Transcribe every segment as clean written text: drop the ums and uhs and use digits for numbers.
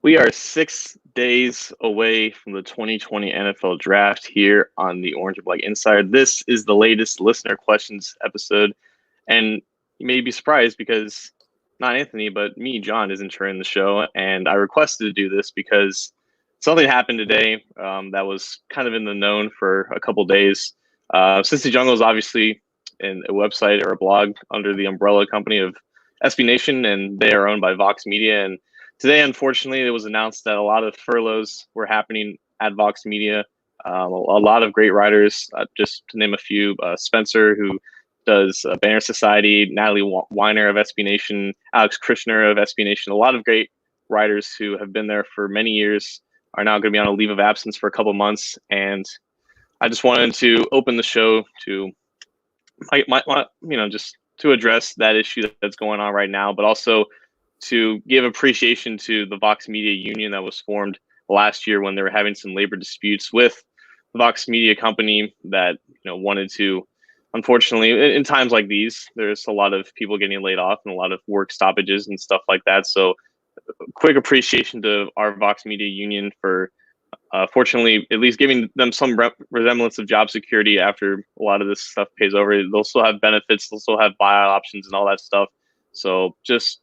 We are 6 days away from the 2020 NFL Draft here on the Orange and Black Insider. This is the latest listener questions episode, and you may be surprised because not Anthony, but me, John, is entering the show, and I requested to do this because something happened today that was kind of in the known for a couple days. Cincy Jungle is obviously a website or a blog under the umbrella company of SB Nation, and they are owned by Vox Media. And today, unfortunately, it was announced that a lot of furloughs were happening at Vox Media. A lot of great writers, just to name a few, Spencer, who does Banner Society, Natalie Weiner of SB Nation, Alex Krishner of SB Nation. A lot of great writers who have been there for many years are now going to be on a leave of absence for a couple months. And I just wanted to open the show to, just to address that issue that's going on right now, but also to give appreciation to the Vox Media Union that was formed last year when they were having some labor disputes with the Vox Media company that wanted to. Unfortunately, in times like these, there's a lot of people getting laid off and a lot of work stoppages and stuff like that. So, quick appreciation to our Vox Media Union for, fortunately, at least giving them some resemblance of job security after a lot of this stuff pays over. They'll still have benefits, they'll still have buyout options and all that stuff. So, just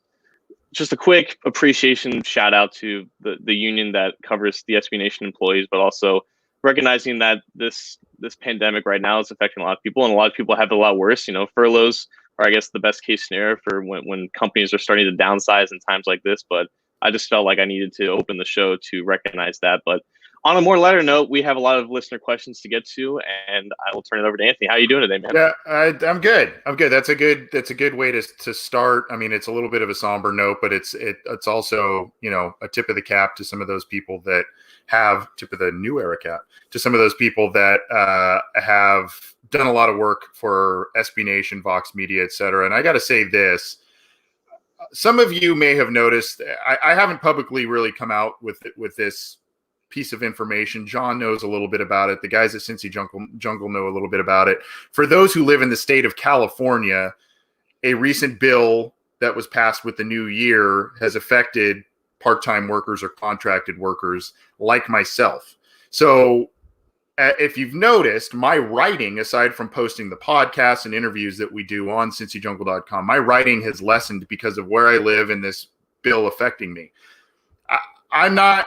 a quick appreciation shout out to the union that covers the SB Nation employees, but also recognizing that this pandemic right now is affecting a lot of people, and a lot of people have it a lot worse. Furloughs are, I guess, the best case scenario for when companies are starting to downsize in times like this. But I just felt like I needed to open the show to recognize that. But on a more lighter note, we have a lot of listener questions to get to, and I will turn it over to Anthony. How are you doing today, man? Yeah, I'm good. That's a good way to start. I mean, it's a little bit of a somber note, but it's also a tip of the cap to some of those people that have tip of the new era cap to some of those people that have done a lot of work for SB Nation, Vox Media, et cetera. And I got to say this. Some of you may have noticed I haven't publicly really come out with this piece of information. John knows a little bit about it. The guys at Cincy Jungle know a little bit about it. For those who live in the state of California, a recent bill that was passed with the new year has affected part-time workers or contracted workers like myself. So if you've noticed, my writing, aside from posting the podcasts and interviews that we do on cincyjungle.com, my writing has lessened because of where I live and this bill affecting me. I'm not...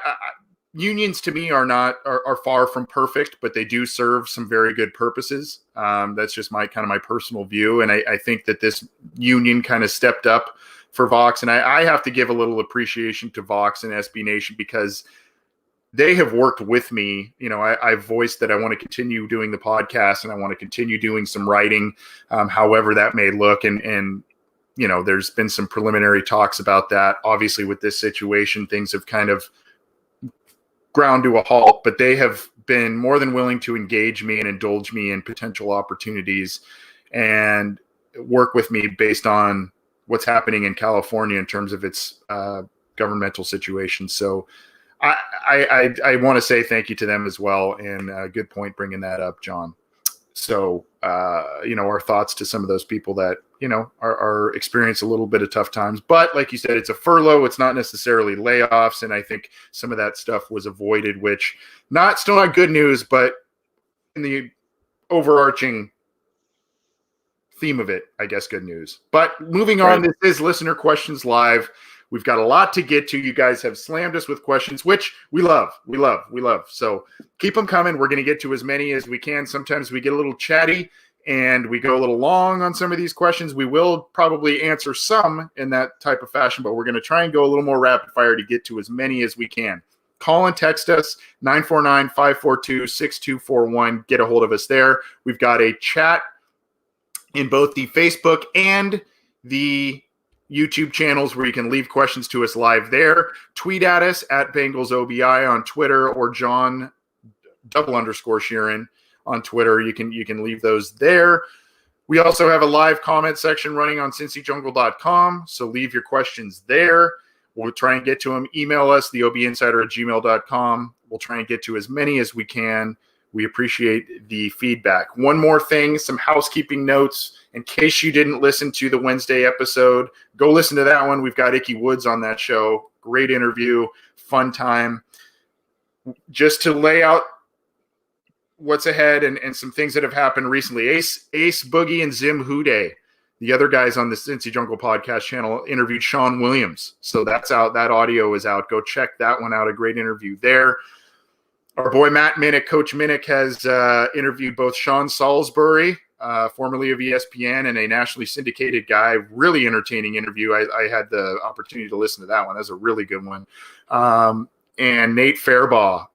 Unions to me are far from perfect, but they do serve some very good purposes. That's just my personal view. And I think that this union kind of stepped up for Vox. And I have to give a little appreciation to Vox and SB Nation because they have worked with me. I've voiced that I want to continue doing the podcast and I want to continue doing some writing, however that may look. And there's been some preliminary talks about that. Obviously, with this situation, things have kind of ground to a halt, but they have been more than willing to engage me and indulge me in potential opportunities and work with me based on what's happening in California in terms of its governmental situation. So I want to say thank you to them as well. And good point bringing that up, John. So, our thoughts to some of those people that, are experiencing a little bit of tough times. But like you said, it's a furlough. It's not necessarily layoffs. And I think some of that stuff was avoided, which still not good news, but in the overarching theme of it, I guess good news. But moving on, This is Listener Questions Live. We've got a lot to get to. You guys have slammed us with questions, which we love. So keep them coming. We're going to get to as many as we can. Sometimes we get a little chatty and we go a little long on some of these questions. We will probably answer some in that type of fashion, but we're going to try and go a little more rapid fire to get to as many as we can. Call and text us, 949-542-6241. Get a hold of us there. We've got a chat in both the Facebook and the YouTube channels where you can leave questions to us live there. Tweet at us at Bengals OBI on Twitter or John _Sheeran on Twitter. You can leave those there. We also have a live comment section running on cincyjungle.com, so leave your questions there. We'll try and get to them. Email us, theobinsider@gmail.com. We'll try and get to as many as we can. We appreciate the feedback. One more thing, some housekeeping notes. In case you didn't listen to the Wednesday episode, go listen to that one. We've got Icky Woods on that show. Great interview, fun time. Just to lay out what's ahead and some things that have happened recently. Ace Boogie and Zim Hude, the other guys on the Cincy Jungle podcast channel, interviewed Sean Williams. So that's out. That audio is out. Go check that one out. A great interview there. Our boy Matt Minnick, Coach Minnick, has interviewed both Sean Salisbury, formerly of ESPN, and a nationally syndicated guy. Really entertaining interview. I had the opportunity to listen to that one. That's a really good one. And Nate Fairbaugh,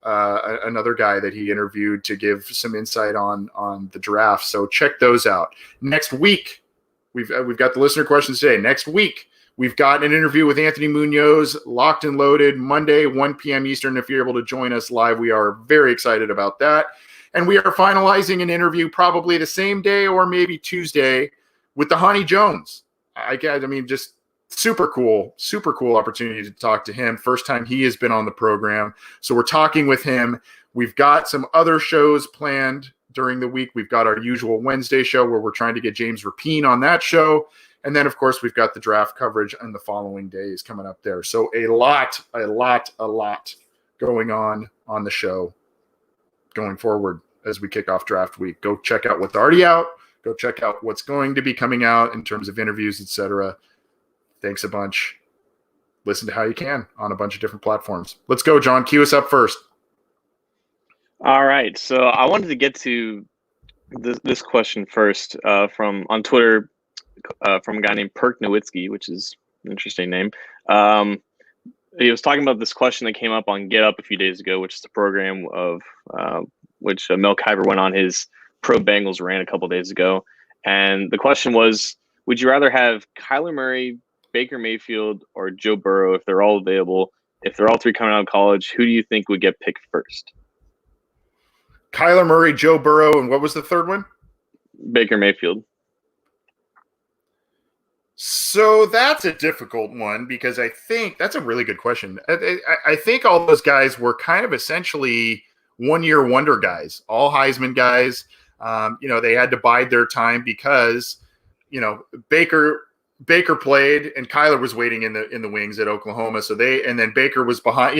another guy that he interviewed to give some insight on the draft. So check those out. Next week, we've got the listener questions today. Next week, we've got an interview with Anthony Munoz, locked and loaded, Monday, 1 p.m. Eastern. If you're able to join us live, we are very excited about that. And we are finalizing an interview probably the same day or maybe Tuesday with the Honey Jones. I mean, just super cool opportunity to talk to him. First time he has been on the program. So we're talking with him. We've got some other shows planned during the week. We've got our usual Wednesday show where we're trying to get James Rapine on that show. And then, of course, we've got the draft coverage in the following days coming up there. So a lot going on the show going forward as we kick off draft week. Go check out what's already out. Go check out what's going to be coming out in terms of interviews, etc. Thanks a bunch. Listen to how you can on a bunch of different platforms. Let's go, John. Cue us up first. All right. So I wanted to get to this question first from on Twitter from a guy named Perk Nowitzki, which is an interesting name. He was talking about this question that came up on Get Up a few days ago, which is the program of which Mel Kiper went on his pro Bengals rant a couple days ago. And the question was, would you rather have Kyler Murray, Baker Mayfield, or Joe Burrow if they're all available? If they're all three coming out of college, who do you think would get picked first? Kyler Murray, Joe Burrow, and what was the third one? Baker Mayfield. So that's a difficult one because I think that's a really good question. I think all those guys were kind of essentially one-year wonder guys, all Heisman guys. They had to bide their time because, Baker played and Kyler was waiting in the wings at Oklahoma. And then Baker was behind,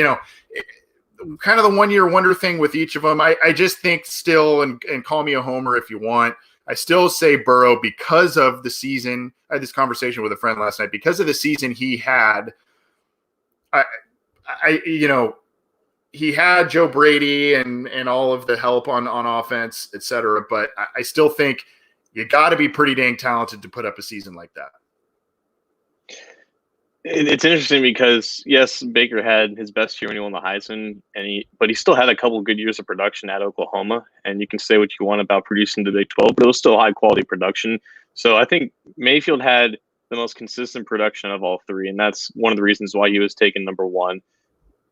kind of the one-year wonder thing with each of them. I just think still, and call me a homer if you want, I still say Burrow because of the season. I had this conversation with a friend last night. Because of the season he had, he had Joe Brady and all of the help on offense, et cetera. But I still think you got to be pretty dang talented to put up a season like that. It's interesting because, yes, Baker had his best year when he won the Heisman, but he still had a couple of good years of production at Oklahoma. And you can say what you want about producing the Big 12, but it was still high-quality production. So I think Mayfield had the most consistent production of all three, and that's one of the reasons why he was taken number one.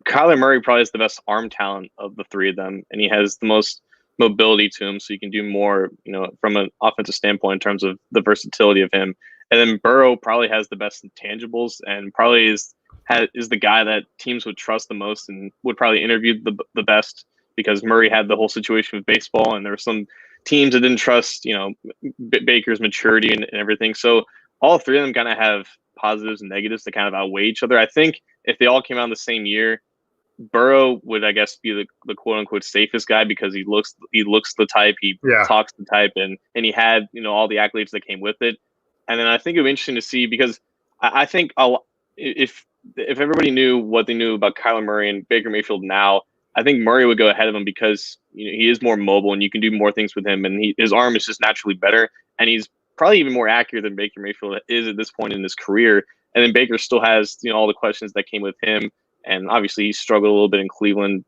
Kyler Murray probably has the best arm talent of the three of them, and he has the most mobility to him, so you can do more, from an offensive standpoint in terms of the versatility of him. And then Burrow probably has the best intangibles and probably is the guy that teams would trust the most and would probably interview the best because Murray had the whole situation with baseball, and there were some teams that didn't trust, Baker's maturity and everything. So all three of them kind of have positives and negatives that kind of outweigh each other. I think if they all came out in the same year, Burrow would, I guess, be the quote unquote safest guy because he looks the type, he talks the type, and he had, all the accolades that came with it. And then I think it would be interesting to see because I think if everybody knew what they knew about Kyler Murray and Baker Mayfield now, I think Murray would go ahead of him because he is more mobile and you can do more things with him, and his arm is just naturally better, and he's probably even more accurate than Baker Mayfield is at this point in his career. And then Baker still has all the questions that came with him, and obviously he struggled a little bit in Cleveland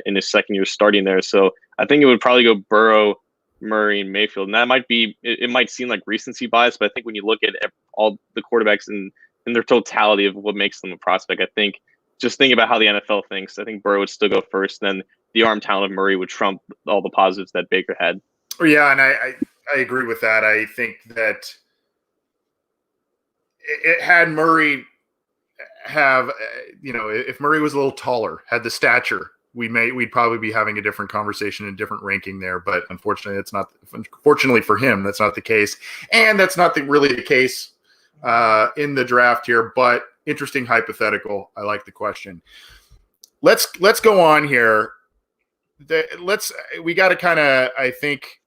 in his second year starting there. So I think it would probably go Burrow, Murray, and Mayfield, and that might be it might seem like recency bias, but I think when you look at all the quarterbacks in their totality of what makes them a prospect, I think just think about how the NFL thinks. I think Burrow would still go first, then the arm talent of Murray would trump all the positives that Baker had. Yeah, and I agree with that. I think that it had Murray have, if Murray was a little taller, had the stature, we'd probably be having a different conversation and different ranking there. But unfortunately, unfortunately for him, that's not the case. And that's not really the case in the draft here. But interesting hypothetical. I like the question. Let's go on here. We got to kind of, I think,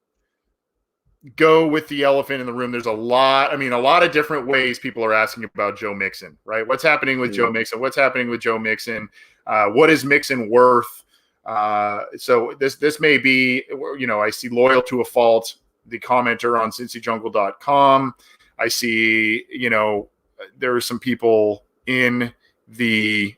go with the elephant in the room. There's a lot of different ways people are asking about Joe Mixon, right? What's happening with Joe Mixon? What's happening with Joe Mixon? What is Mixon worth? So this may be, I see Loyal to a Fault, the commenter on CincyJungle.com. I see, there are some people in the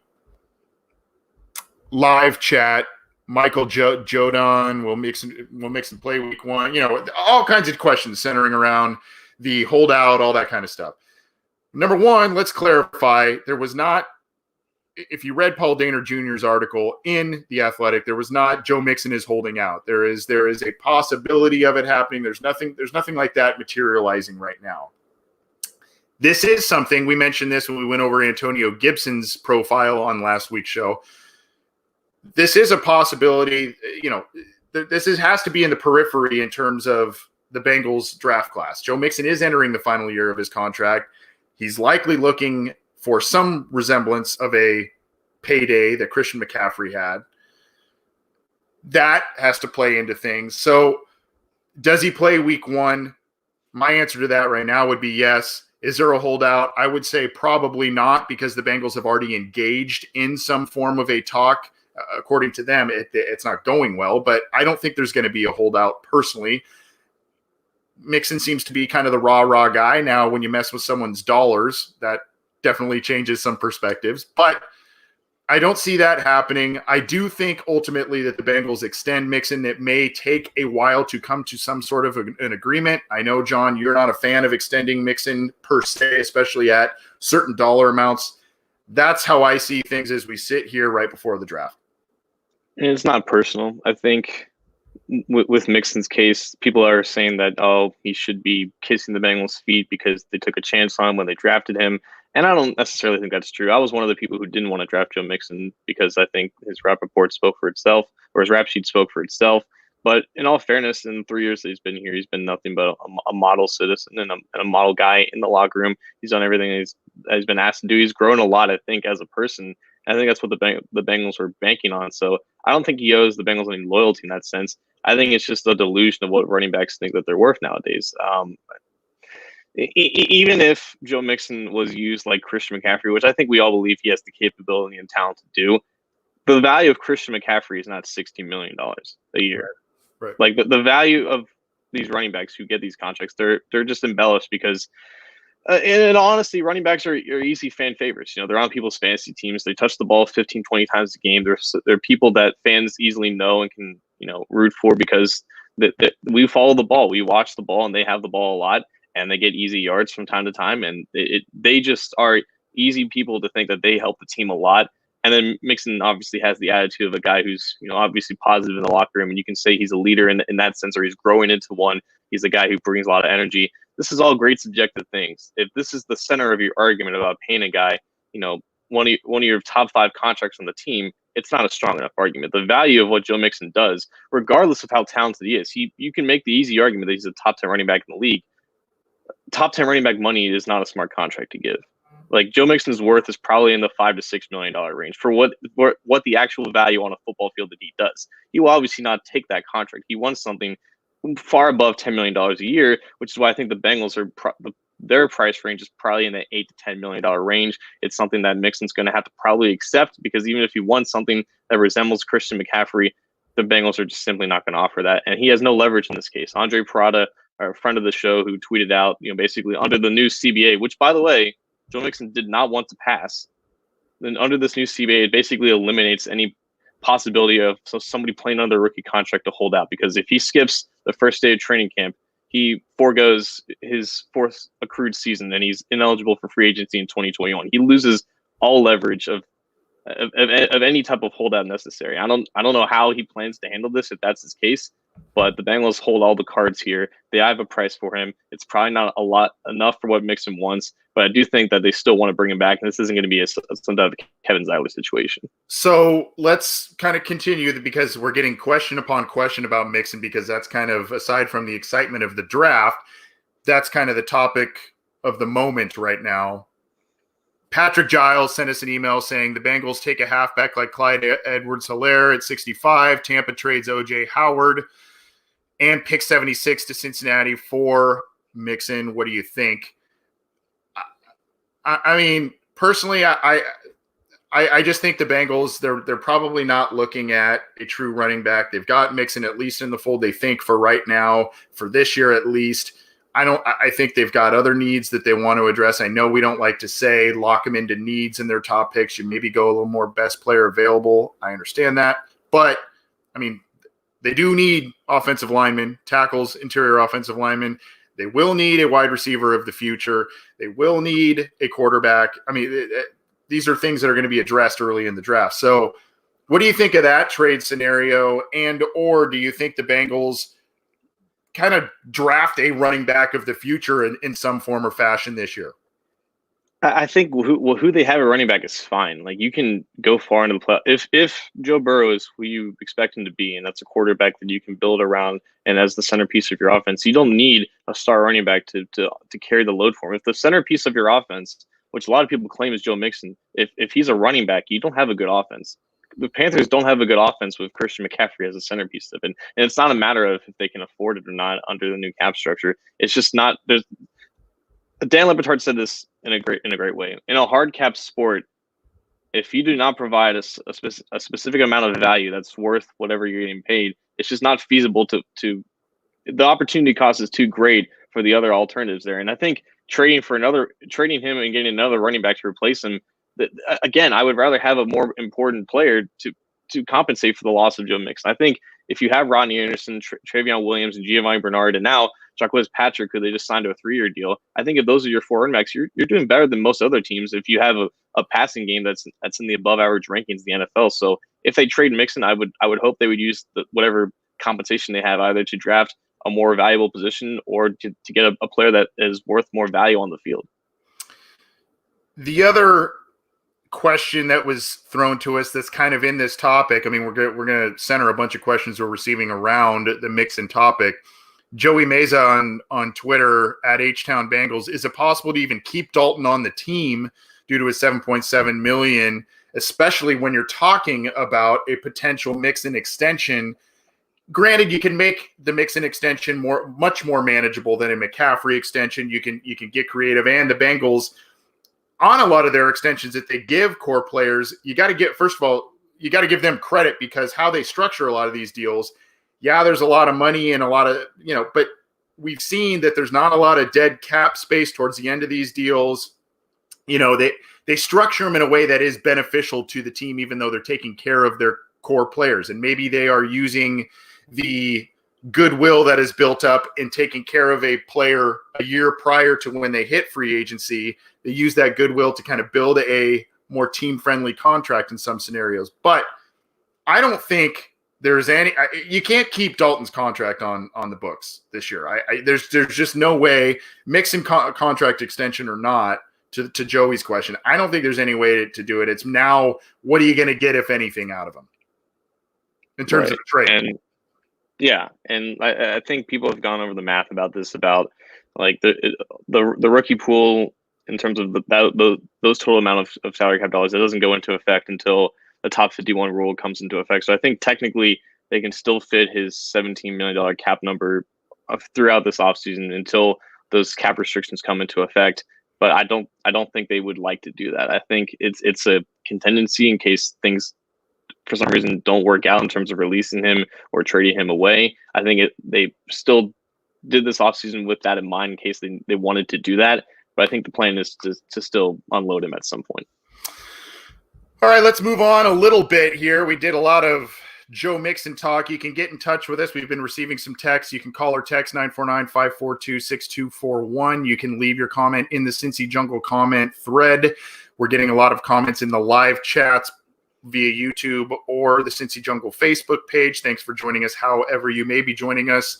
live chat. Michael Jodon will mix and play week 1. All kinds of questions centering around the holdout, all that kind of stuff. Number one, let's clarify. There was not, if you read Paul Dehner Jr.'s article in The Athletic, there was not Joe Mixon is holding out. There is a possibility of it happening. There's nothing like that materializing right now. This is something, we mentioned this when we went over Antonio Gibson's profile on last week's show. This is a possibility. Has to be in the periphery in terms of the Bengals draft class. Joe Mixon is entering the final year of his contract. He's likely looking for some resemblance of a payday that Christian McCaffrey had. That has to play into things. So does he play week 1? My answer to that right now would be yes. Is there a holdout? I would say probably not, because the Bengals have already engaged in some form of a talk. According to them, it's not going well, but I don't think there's going to be a holdout personally. Mixon seems to be kind of the rah-rah guy. Now, when you mess with someone's dollars, that definitely changes some perspectives, but I don't see that happening. I do think ultimately that the Bengals extend Mixon. It may take a while to come to some sort of an agreement. I know, John, you're not a fan of extending Mixon per se, especially at certain dollar amounts. That's how I see things as we sit here right before the draft. And it's not personal. I think with Mixon's case, people are saying that, he should be kissing the Bengals' feet because they took a chance on him when they drafted him. And I don't necessarily think that's true. I was one of the people who didn't want to draft Joe Mixon because I think his rap report spoke for itself, or his rap sheet spoke for itself. But in all fairness, in the 3 years that he's been here, he's been nothing but a model citizen and a model guy in the locker room. He's done everything he's been asked to do. He's grown a lot, I think, as a person. I think that's what the Bengals were banking on. So I don't think he owes the Bengals any loyalty in that sense. I think it's just a delusion of what running backs think that they're worth nowadays. Even if Joe Mixon was used like Christian McCaffrey, which I think we all believe he has the capability and talent to do, the value of Christian McCaffrey is not $16 million a year. Right. Like the value of these running backs who get these contracts, they're just embellished because in all honesty, running backs are easy fan favorites. They're on people's fantasy teams. They touch the ball 15, 20 times a game. They're people that fans easily know and can, root for because we follow the ball. We watch the ball and they have the ball a lot and they get easy yards from time to time. And they just are easy people to think that they help the team a lot. And then Mixon obviously has the attitude of a guy who's, obviously positive in the locker room. And you can say he's a leader in that sense, or he's growing into one. He's a guy who brings a lot of energy. This is all great subjective things. If this is the center of your argument about paying a guy, one of your top 5 contracts on the team, it's not a strong enough argument. The value of what Joe Mixon does, regardless of how talented he is, you can make the easy argument that he's a top 10 running back in the league. Top 10 running back money is not a smart contract to give. Like Joe Mixon's worth is probably in the $5 to $6 million range for what the actual value on a football field that he does. He will obviously not take that contract. He wants something far above $10 million a year, which is why I think the Bengals are their price range is probably in the $8 to $10 million range. It's something that Mixon's going to have to probably accept because even if he wants something that resembles Christian McCaffrey, the Bengals are just simply not going to offer that. And he has no leverage in this case. Andre Parada, our friend of the show, who tweeted out, basically under the new CBA, which by the way, Joe Mixon did not want to pass. Then under this new CBA, it basically eliminates any possibility of somebody playing under a rookie contract to hold out, because if he skips the first day of training camp, he forgoes his 4th accrued season and he's ineligible for free agency in 2021. He loses all leverage of any type of holdout necessary. I don't know how he plans to handle this if that's his case, but the Bengals hold all the cards here. They have a price for him. It's probably not enough for what Mixon wants, but I do think that they still want to bring him back, and this isn't going to be some type of Kevin Zeiler situation. So let's kind of continue because we're getting question upon question about Mixon, because that's kind of, aside from the excitement of the draft, that's kind of the topic of the moment right now. Patrick Giles sent us an email saying the Bengals take a halfback like Clyde Edwards-Helaire at 65. Tampa trades O.J. Howard and pick 76 to Cincinnati for Mixon. What do you think? I mean, personally, I just think the Bengals, they're probably not looking at a true running back. They've got Mixon at least in the fold, they think, for right now, for this year at least. I think they've got other needs that they want to address. I know we don't like to say lock them into needs in their top picks. You maybe go a little more best player available. I understand that. But, I mean, they do need offensive linemen, tackles, interior offensive linemen. They will need a wide receiver of the future. They will need a quarterback. I mean, these are things that are going to be addressed early in the draft. So what do you think of that trade scenario? And or do you think the Bengals kind of draft a running back of the future in some form or fashion this year? I think who they have at running back is fine. Like, you can go far into the play. If Joe Burrow is who you expect him to be, and that's a quarterback that you can build around and as the centerpiece of your offense, you don't need a star running back to carry the load for him. If the centerpiece of your offense, which a lot of people claim is Joe Mixon, if he's a running back, you don't have a good offense. The Panthers don't have a good offense with Christian McCaffrey as a centerpiece of it. And it's not a matter of if they can afford it or not under the new cap structure. It's just not. There's Dan Le Batard said this in a great way. In a hard cap sport, if you do not provide a specific amount of value that's worth whatever you're getting paid, it's just not feasible to the opportunity cost is too great for the other alternatives there. And I think trading him and getting another running back to replace him, again, I would rather have a more important player to compensate for the loss of Joe Mixon. I think if you have Rodney Anderson, Travion Williams, and Giovanni Bernard, and now Jacquez Patrick, who they just signed to a 3-year deal, I think if those are your 4 running backs, you're doing better than most other teams if you have a passing game that's in the above average rankings in the NFL. So if they trade Mixon, I would hope they would use whatever compensation they have either to draft a more valuable position or to get a player that is worth more value on the field. The other question that was thrown to us that's kind of in this topic, I mean, we're going to center a bunch of questions we're receiving around the Mixon topic. Joey Meza on Twitter at H-Town Bengals, is it possible to even keep Dalton on the team due to his $7.7 million, especially when you're talking about a potential Mixon extension? Granted, you can make the Mixon extension much more manageable than a McCaffrey extension. You can get creative, and the Bengals, on a lot of their extensions that they give core players, you got to give them credit, because how they structure a lot of these deals, yeah, there's a lot of money and a lot of, but we've seen that there's not a lot of dead cap space towards the end of these deals. They structure them in a way that is beneficial to the team, even though they're taking care of their core players. And maybe they are using the goodwill that is built up in taking care of a player a year prior to when they hit free agency. They use that goodwill to kind of build a more team-friendly contract in some scenarios. But I don't think there's you can't keep Dalton's contract on the books this year. There's just no way, Mixon contract extension or not, to Joey's question, I don't think there's any way to do it. It's now, what are you going to get, if anything, out of him in terms of a trade? And I think people have gone over the math about this, about like the rookie pool in terms of those total amount of salary cap dollars. That doesn't go into effect until the top 51 rule comes into effect. So I think technically they can still fit his $17 million cap number throughout this offseason until those cap restrictions come into effect. But I don't think they would like to do that. I think it's a contingency in case things for some reason don't work out in terms of releasing him or trading him away. I think they still did this offseason with that in mind in case they wanted to do that. But I think the plan is to still unload him at some point. All right, let's move on a little bit here. We did a lot of Joe Mixon talk. You can get in touch with us. We've been receiving some texts. You can call or text 949-542-6241. You can leave your comment in the Cincy Jungle comment thread. We're getting a lot of comments in the live chats via YouTube or the Cincy Jungle Facebook page. Thanks for joining us, however you may be joining us.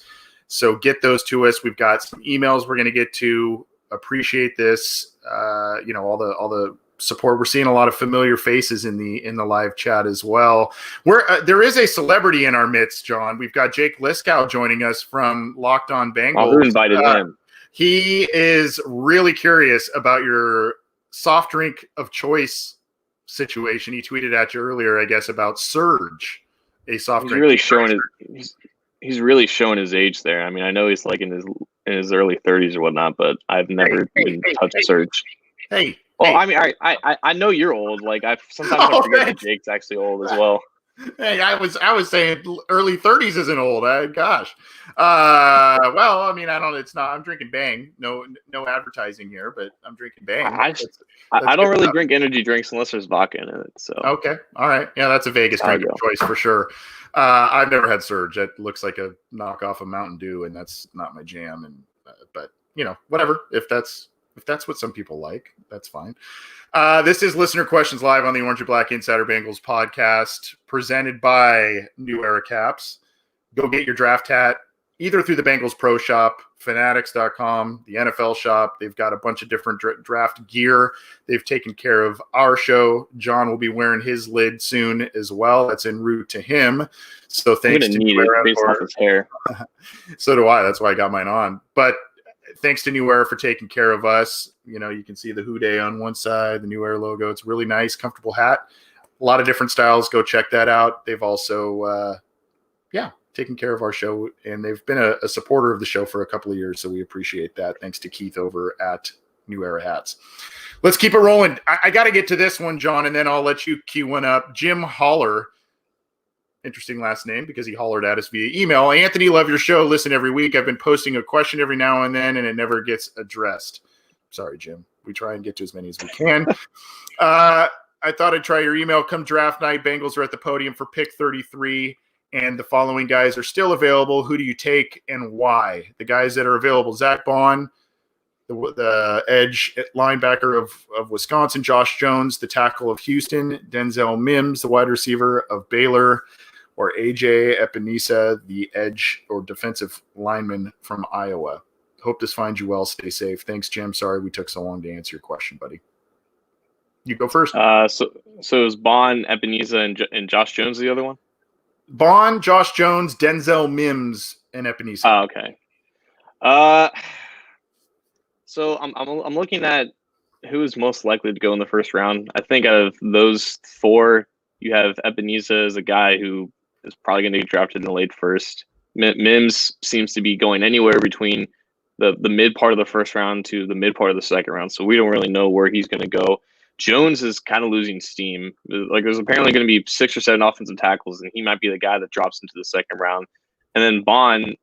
So get those to us. We've got some emails we're going to get to. Appreciate this. All the support. We're seeing a lot of familiar faces in the live chat as well. There is a celebrity in our midst, John. We've got Jake Liskow joining us from Locked On Bengals. Who invited him? He is really curious about your soft drink of choice situation. He tweeted at you earlier, I guess, about Surge, a soft He's drink. really showing he's really showing his age there. I mean, I know he's like in his early 30s or whatnot, but I've never even touched Surge. Hey. Well, I mean, I know you're old. Like I forget that Jake's actually old as well. Hey, I was saying early 30s isn't old. Gosh. Well, I mean, I'm drinking Bang. No advertising here, but I'm drinking Bang. I don't really drink energy drinks unless there's vodka in it. So okay, all right, yeah, that's a Vegas drink of choice for sure. I've never had Surge. It looks like a knockoff of Mountain Dew, and that's not my jam. And but whatever. If that's what some people like, that's fine. This is Listener Questions live on the Orange and Black Insider Bengals podcast, presented by New Era Caps. Go get your draft hat either through the Bengals Pro Shop, fanatics.com, the NFL Shop. They've got a bunch of different draft gear. They've taken care of our show. John will be wearing his lid soon as well. That's en route to him. So thanks to New Era based off his hair. So do I. That's why I got mine on. But thanks to New Era for taking care of us. You can see the Who Day on one side, the New Era logo. It's a really nice, comfortable hat. A lot of different styles. Go check that out. They've also, taken care of our show, and they've been a supporter of the show for a couple of years, so we appreciate that. Thanks to Keith over at New Era Hats. Let's keep it rolling. I got to get to this one, John, and then I'll let you cue one up. Jim Holler. Interesting last name because he hollered at us via email. Anthony, love your show. Listen every week. I've been posting a question every now and then, and it never gets addressed. Sorry, Jim. We try and get to as many as we can. I thought I'd try your email. Come draft night, Bengals are at the podium for pick 33, and the following guys are still available. Who do you take and why? The guys that are available: Zach Bond, the edge linebacker of Wisconsin; Josh Jones, the tackle of Houston; Denzel Mims, the wide receiver of Baylor; or AJ Epinesa, the edge or defensive lineman from Iowa. Hope this finds you well. Stay safe. Thanks, Jim. Sorry we took so long to answer your question, buddy. You go first. So is Bond, Epinesa, and Josh Jones the other one? Bond, Josh Jones, Denzel Mims, and Epinesa. Oh, okay. So I'm looking at who is most likely to go in the first round. I think out of those four, you have Epinesa as a guy who is probably going to get drafted in the late first. Mims seems to be going anywhere between the mid part of the first round to the mid part of the second round, so we don't really know where he's going to go. Jones is kind of losing steam. Like, there's apparently going to be 6 or 7 offensive tackles, and he might be the guy that drops into the second round. And then Bond,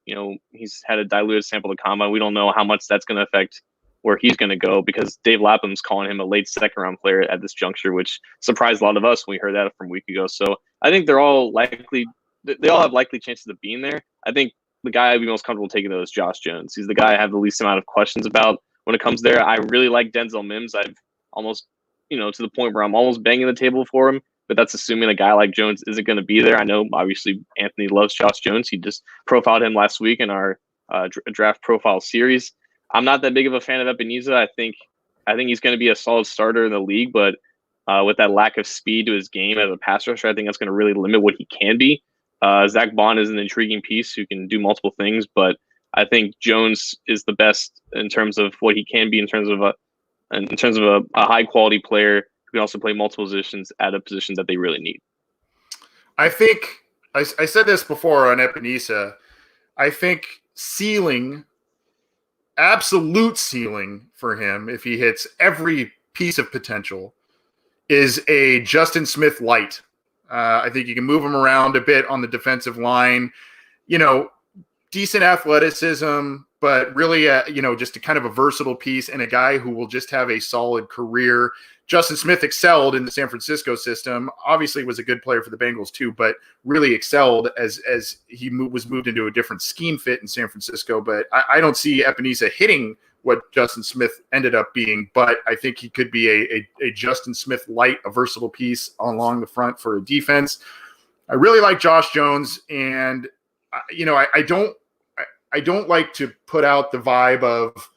he's had a diluted sample of combine. We don't know how much that's going to affect where he's going to go, because Dave Lapham's calling him a late second round player at this juncture, which surprised a lot of us when we heard that from a week ago. So I think they all have likely chances of being there. I think the guy I'd be most comfortable taking, though, is Josh Jones. He's the guy I have the least amount of questions about when it comes there. I really like Denzel Mims. I've almost, to the point where I'm almost banging the table for him, but that's assuming a guy like Jones isn't going to be there. I know, obviously, Anthony loves Josh Jones. He just profiled him last week in our draft profile series. I'm not that big of a fan of Epinesa. I think he's going to be a solid starter in the league, but with that lack of speed to his game as a pass rusher, I think that's going to really limit what he can be. Zach Bond is an intriguing piece who can do multiple things, but I think Jones is the best in terms of what he can be in terms of a high quality player who can also play multiple positions at a position that they really need. I think I said this before on Epinesa. I think absolute ceiling for him, if he hits every piece of potential, is a Justin Smith light. I think you can move him around a bit on the defensive line. Decent athleticism, but really, just a kind of a versatile piece and a guy who will just have a solid career. Justin Smith excelled in the San Francisco system. Obviously was a good player for the Bengals too, but really excelled as he was moved into a different scheme fit in San Francisco. But I don't see Epinesa hitting what Justin Smith ended up being, but I think he could be a Justin Smith light, a versatile piece along the front for a defense. I really like Josh Jones, and I don't like to put out the vibe of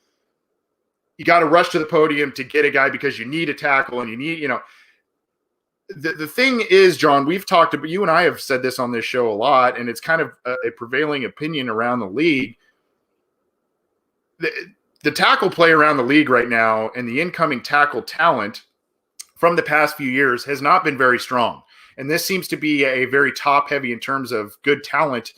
you got to rush to the podium to get a guy because you need a tackle and you need, the thing is, John, we've talked about, you and I have said this on this show a lot, and it's kind of a prevailing opinion around the league. the tackle play around the league right now and the incoming tackle talent from the past few years has not been very strong. And this seems to be a very top-heavy in terms of good talent,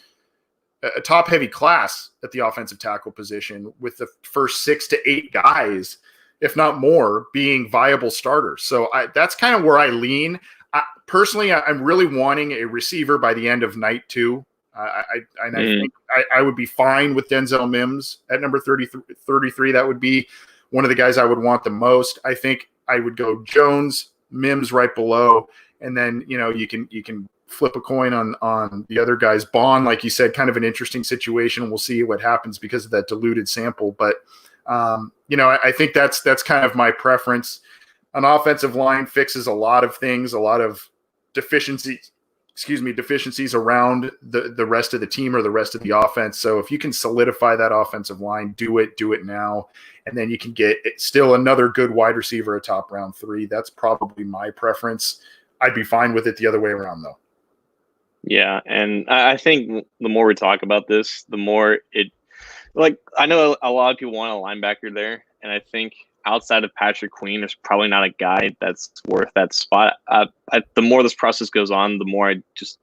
a top-heavy class at the offensive tackle position, with the first 6 to 8 guys, if not more, being viable starters. So that's kind of where I lean. Personally, I'm really wanting a receiver by the end of night 2. I think I would be fine with Denzel Mims at number 33. That would be one of the guys I would want the most. I think I would go Jones, Mims right below, and then you can flip a coin on the other guys. Bond, like you said, kind of an interesting situation. We'll see what happens because of that diluted sample. But I think that's kind of my preference. An offensive line fixes a lot of things, a lot of deficiencies around the rest of the team or the rest of the offense. So if you can solidify that offensive line, do it now. And then you can get still another good wide receiver at top round 3. That's probably my preference. I'd be fine with it the other way around though. Yeah. And I think the more we talk about this, the more I know a lot of people want a linebacker there. And I think outside of Patrick Queen, there's probably not a guy that's worth that spot. The more this process goes on, the more I just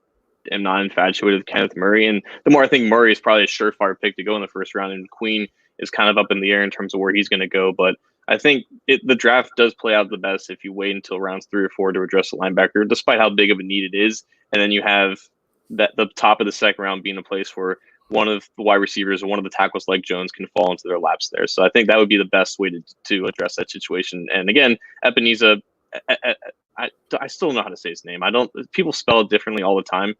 am not infatuated with Kenneth Murray. And the more I think Murray is probably a surefire pick to go in the first round, and Queen is kind of up in the air in terms of where he's going to go. But I think the draft does play out the best if you wait until rounds 3 or 4 to address the linebacker, despite how big of a need it is. And then you have the top of the second round being a place where one of the wide receivers or one of the tackles like Jones can fall into their laps there. So I think that would be the best way to address that situation. And again, Ebenezer, I still know how to say his name. People spell it differently all the time.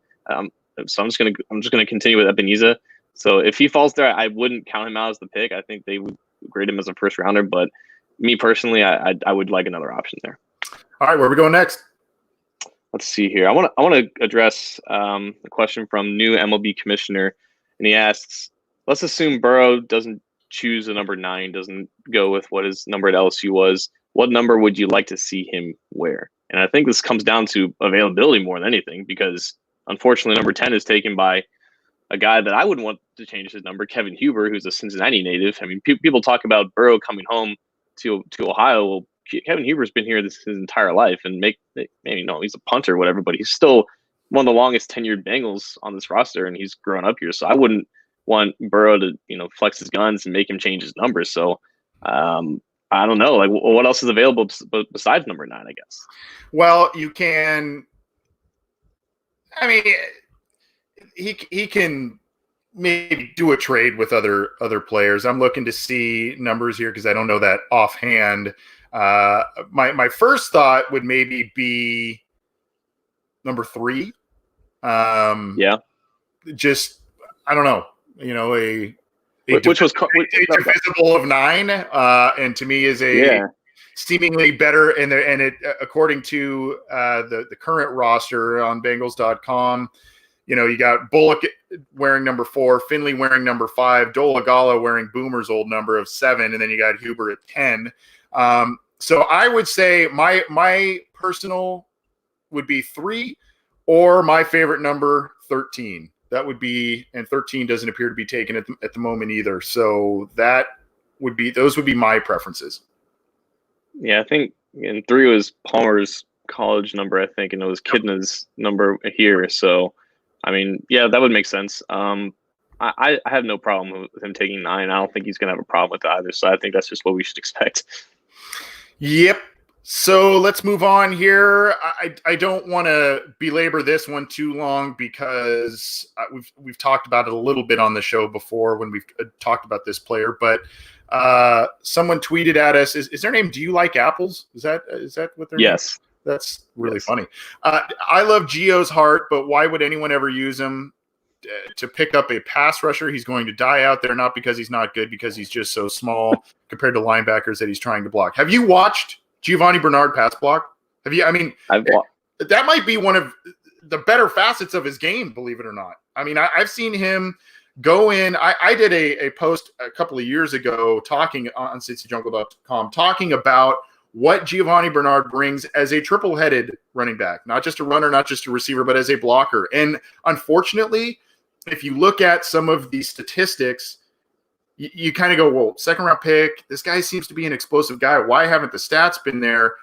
So I'm just gonna continue with Ebenezer. So if he falls there, I wouldn't count him out as the pick. I think they would grade him as a first rounder, but me personally, I would like another option there. All right, where are we going next? Let's see here. I want to address a question from new MLB commissioner. And he asks, let's assume Burrow doesn't choose a number 9, doesn't go with what his number at LSU was. What number would you like to see him wear? And I think this comes down to availability more than anything, because unfortunately, number 10 is taken by a guy that I wouldn't want to change his number, Kevin Huber, who's a Cincinnati native. I mean, people talk about Burrow coming home to Ohio. Well, Kevin Huber's been here his entire life, and he's a punter or whatever, but he's still one of the longest tenured Bengals on this roster, and he's grown up here. So I wouldn't want Burrow to, flex his guns and make him change his numbers. So I don't know, like what else is available besides number 9, I guess. Well, you can, he can maybe do a trade with other players. I'm looking to see numbers here because I don't know that offhand. My first thought would maybe be number 3. Just, I don't know, which was divisible of 9, and to me is seemingly better. And it, according to the current roster on Bengals.com, you got Bullock wearing number 4, Finley wearing number 5, Dolagala wearing Boomer's old number of 7, and then you got Huber at 10. So I would say my personal would be 3, or my favorite number 13. That would be, and 13 doesn't appear to be taken at the moment either. So those would be my preferences. Yeah, I think 3 was Palmer's college number, I think, and it was Kidna's number here. So, I mean, yeah, that would make sense. I have no problem with him taking 9. I don't think he's going to have a problem with either. So I think that's just what we should expect. Yep. So let's move on here. I don't want to belabor this one too long because we've talked about it a little bit on the show before when we've talked about this player. But someone tweeted at us: "Is their name? Do you like apples? Is that what their yes? Name? That's really funny. I love Gio's Hart, but why would anyone ever use him to pick up a pass rusher? He's going to die out there, not because he's not good, because he's just so small compared to linebackers that he's trying to block." Have you watched Giovanni Bernard pass block? Have you? I mean, that might be one of the better facets of his game, believe it or not. I mean, I've seen him go in. I did a post a couple of years ago talking on CincyJungle.com, talking about what Giovanni Bernard brings as a triple-headed running back, not just a runner, not just a receiver, but as a blocker. And unfortunately, if you look at some of the statistics, you kind of go, well, second round pick, this guy seems to be an explosive guy. Why haven't the stats been there?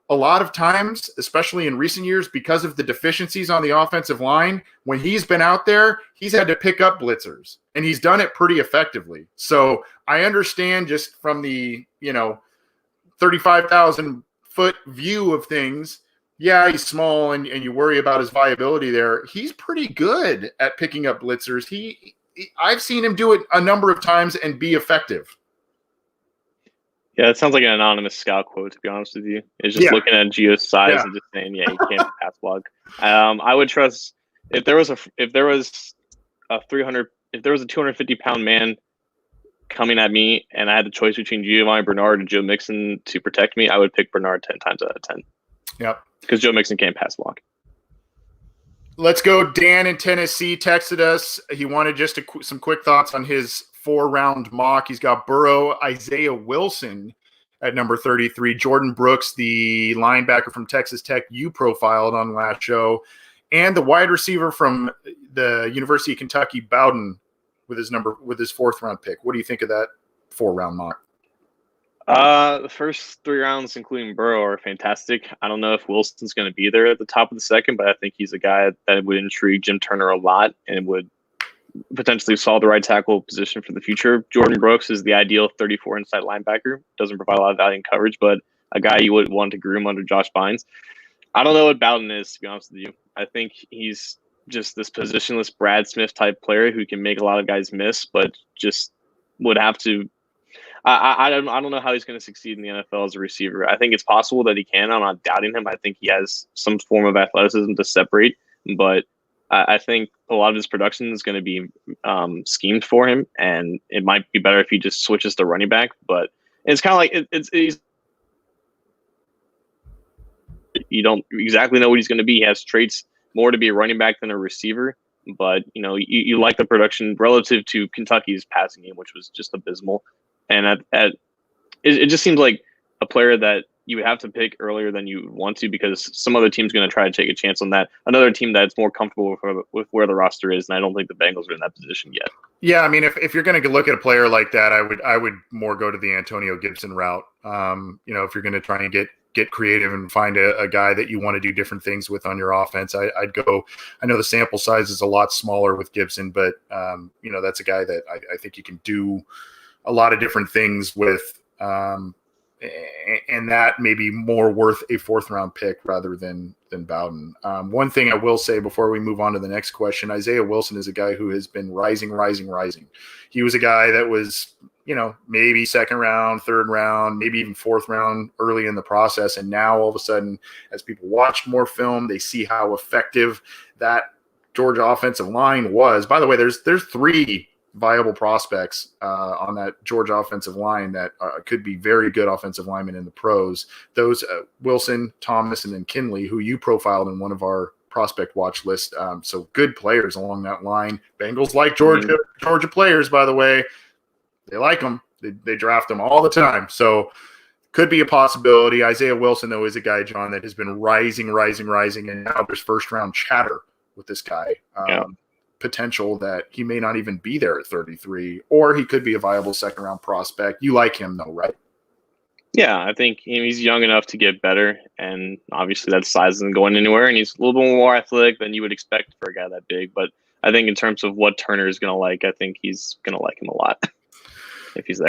A lot of times, especially in recent years, because of the deficiencies on the offensive line, when he's been out there, he's had to pick up blitzers, and he's done it pretty effectively. So I understand just from the, 35,000 foot view of things. Yeah, he's small and you worry about his viability there. He's pretty good at picking up blitzers. I've seen him do it a number of times and be effective. Yeah, it sounds like an anonymous scout quote, to be honest with you. It's just looking at Gio's size and just saying, yeah, he can't pass block. I would trust if there was a 250-pound man coming at me and I had the choice between Giovanni Bernard and Joe Mixon to protect me, I would pick Bernard 10 times out of 10. Yep. Because Joe Mixon can't pass block. Let's go. Dan in Tennessee texted us. He wanted just some quick thoughts on his 4-round mock. He's got Burrow, Isaiah Wilson at number 33, Jordan Brooks, the linebacker from Texas Tech you profiled on last show, and the wide receiver from the University of Kentucky, Bowden, with his 4th-round pick. What do you think of that 4-round mock? The first 3 rounds, including Burrow, are fantastic. I don't know if Wilson's going to be there at the top of the second, but I think he's a guy that would intrigue Jim Turner a lot and would potentially solve the right tackle position for the future. Jordan Brooks is the ideal 34 inside linebacker. Doesn't provide a lot of value in coverage, but a guy you would want to groom under Josh Bynes. I don't know what Bowden is, to be honest with you. I think he's just this positionless Brad Smith type player who can make a lot of guys miss, but just would have to. I don't know how he's going to succeed in the NFL as a receiver. I think it's possible that he can. I'm not doubting him. I think he has some form of athleticism to separate, but I think a lot of his production is going to be schemed for him, and it might be better if he just switches to running back. But it's kind of like you don't exactly know what he's going to be. He has traits more to be a running back than a receiver, but you like the production relative to Kentucky's passing game, which was just abysmal. And it just seems like a player that you would have to pick earlier than you want to, because some other team's going to try to take a chance on that. Another team that's more comfortable with where the roster is, and I don't think the Bengals are in that position yet. Yeah, I mean, if you're going to look at a player like that, I would more go to the Antonio Gibson route. If you're going to try and get creative and find a guy that you want to do different things with on your offense, I'd go. I know the sample size is a lot smaller with Gibson, but that's a guy that I think you can do a lot of different things with, and that may be more worth a 4th-round pick rather than Bowden. One thing I will say before we move on to the next question, Isaiah Wilson is a guy who has been rising. He was a guy that was, maybe 2nd round, 3rd round, maybe even 4th round early in the process. And now all of a sudden, as people watch more film, they see how effective that Georgia offensive line was. By the way, there's 3 viable prospects on that Georgia offensive line that could be very good offensive linemen in the pros. Those Wilson, Thomas, and then Kinley, who you profiled in one of our prospect watch list. So good players along that line. Bengals like Georgia players, by the way. They like them. They draft them all the time. So could be a possibility. Isaiah Wilson, though, is a guy, John, that has been rising. And now there's 1st-round chatter with this guy. Potential that he may not even be there at 33, or he could be a viable 2nd-round prospect. You like him, though, right? Yeah, I think he's young enough to get better, and obviously that size isn't going anywhere, and he's a little bit more athletic than you would expect for a guy that big. But I think in terms of what Turner is going to like, I think he's going to like him a lot if he's there.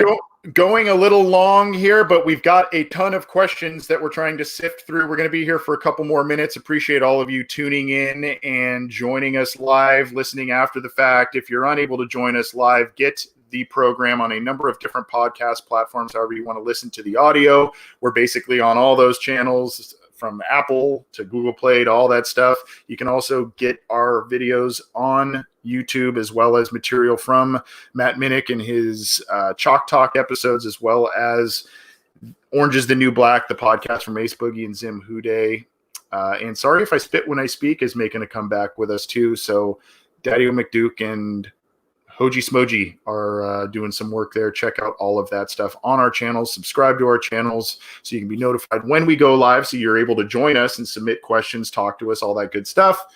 Going a little long here, but we've got a ton of questions that we're trying to sift through. We're going to be here for a couple more minutes. Appreciate all of you tuning in and joining us live, listening after the fact. If you're unable to join us live, get the program on a number of different podcast platforms, however you want to listen to the audio. We're basically on all those channels, from Apple to Google Play to all that stuff. You can also get our videos on YouTube, as well as material from Matt Minnick and his Chalk Talk episodes, as well as Orange is the New Black, the podcast from Ace Boogie and Zim Houday. And Sorry If I Spit When I Speak is making a comeback with us too. So Daddy-O McDuke and Hoji Smoji are doing some work there. Check out all of that stuff on our channels. Subscribe to our channels so you can be notified when we go live, so you're able to join us and submit questions, talk to us, all that good stuff.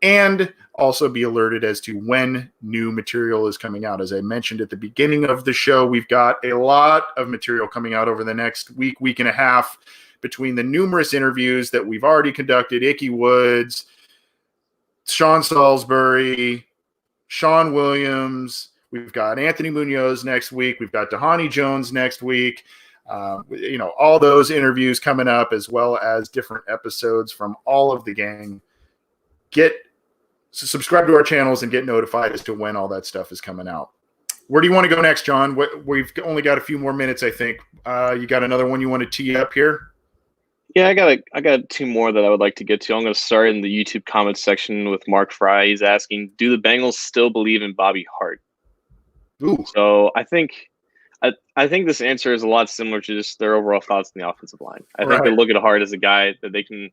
and also be alerted as to when new material is coming out. As I mentioned at the beginning of the show, we've got a lot of material coming out over the next week and a half, between the numerous interviews that we've already conducted. Ickey Woods, Sean Salisbury, Sean Williams. We've got Anthony Munoz next week. We've got Dhani Jones next week. All those interviews coming up, as well as different episodes from all of the gang. Subscribe to our channels and get notified as to when all that stuff is coming out. Where do you want to go next, John? We've only got a few more minutes, I think. You got another one you want to tee up here? Yeah, I got two more that I would like to get to. I'm going to start in the YouTube comments section with Mark Fry. He's asking, do the Bengals still believe in Bobby Hart? Ooh. So I think this answer is a lot similar to just their overall thoughts on the offensive line. I think they look at Hart as a guy that they can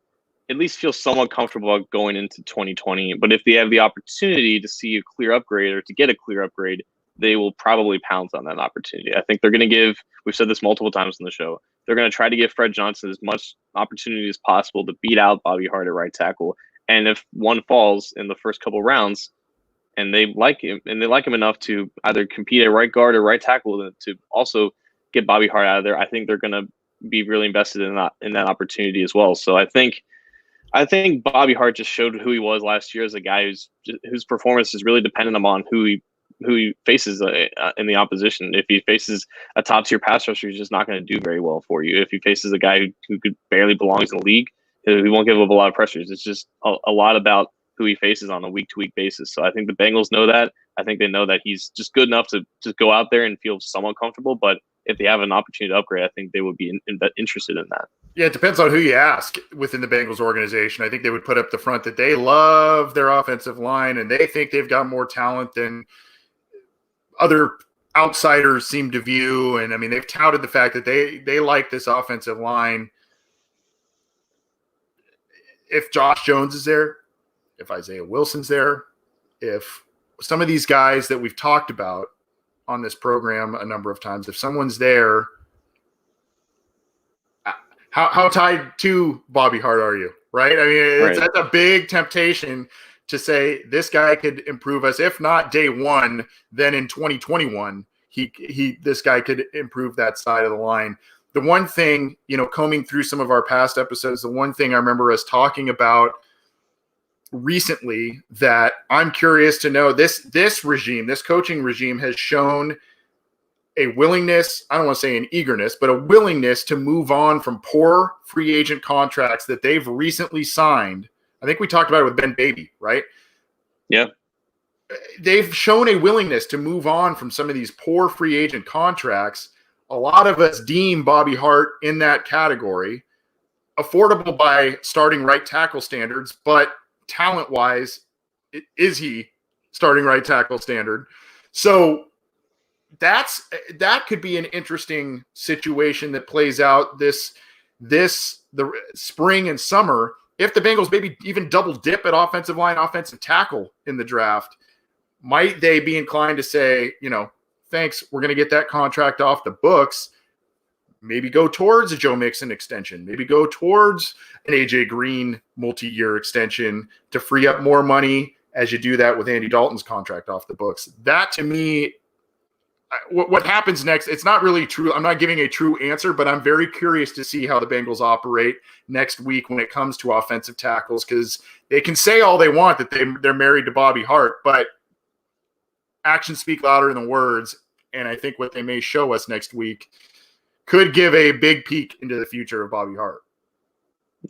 at least feel somewhat comfortable about going into 2020. But if they have the opportunity to see a clear upgrade or to get a clear upgrade, they will probably pounce on that opportunity. I think they're going to give, we've said this multiple times on the show, they're going to try to give Fred Johnson as much opportunity as possible to beat out Bobby Hart at right tackle. And if one falls in the first couple rounds and they like him enough to either compete at right guard or right tackle to also get Bobby Hart out of there, I think they're going to be really invested in that opportunity as well. So I think Bobby Hart just showed who he was last year as a guy whose performance is really dependent upon who he faces in the opposition. If he faces a top-tier pass rusher, he's just not going to do very well for you. If he faces a guy who could barely belongs in the league, he won't give up a lot of pressures. It's just a lot about who he faces on a week-to-week basis. So I think the Bengals know that. I think they know that he's just good enough to just go out there and feel somewhat comfortable. But if they have an opportunity to upgrade, I think they would be interested in that. Yeah, it depends on who you ask within the Bengals organization. I think they would put up the front that they love their offensive line and they think they've got more talent than other outsiders seem to view. And I mean, they've touted the fact that they like this offensive line. If Josh Jones is there, if Isaiah Wilson's there, if some of these guys that we've talked about on this program a number of times, if someone's there, how tied to Bobby Hart are you? Right? I mean, that's a big temptation to say this guy could improve us. If not day one, then in 2021, this guy could improve that side of the line. The one thing, combing through some of our past episodes, the one thing I remember us talking about recently that I'm curious to know, this coaching regime has shown a willingness, I don't want to say an eagerness, but a willingness to move on from poor free agent contracts that they've recently signed. I think we talked about it with Ben Baby, right? Yeah. They've shown a willingness to move on from some of these poor free agent contracts. A lot of us deem Bobby Hart in that category, affordable by starting right tackle standards, but talent-wise, is he starting right tackle standard? So that could be an interesting situation that plays out the spring and summer. If the Bengals maybe even double dip at offensive line, offensive tackle in the draft, might they be inclined to say, thanks, we're going to get that contract off the books, maybe go towards a Joe Mixon extension, maybe go towards an AJ Green multi-year extension to free up more money as you do that with Andy Dalton's contract off the books. That to me, what happens next, it's not really true. I'm not giving a true answer, but I'm very curious to see how the Bengals operate next week when it comes to offensive tackles, because they can say all they want that they're married to Bobby Hart, but actions speak louder than words. And I think what they may show us next week could give a big peek into the future of Bobby Hart.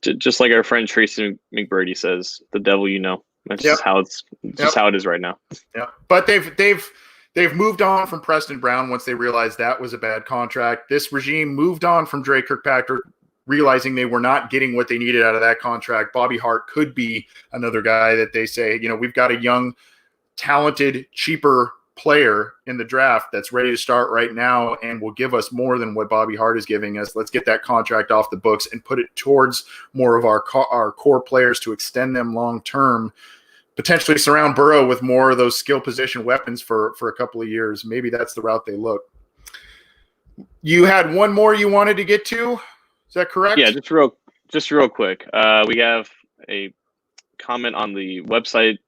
Just like our friend Tracy McBurdy says, the devil you know. That's just how how it is right now. Yeah, but they've moved on from Preston Brown once they realized that was a bad contract. This regime moved on from Drake Kirkpatrick, realizing they were not getting what they needed out of that contract. Bobby Hart could be another guy that they say, we've got a young, talented, cheaper player in the draft that's ready to start right now and will give us more than what Bobby Hart is giving us. Let's get that contract off the books and put it towards more of our core players to extend them long-term, potentially surround Burrow with more of those skill position weapons for a couple of years. Maybe that's the route they look. You had one more you wanted to get to? Is that correct? Yeah, just real quick. We have a comment on the website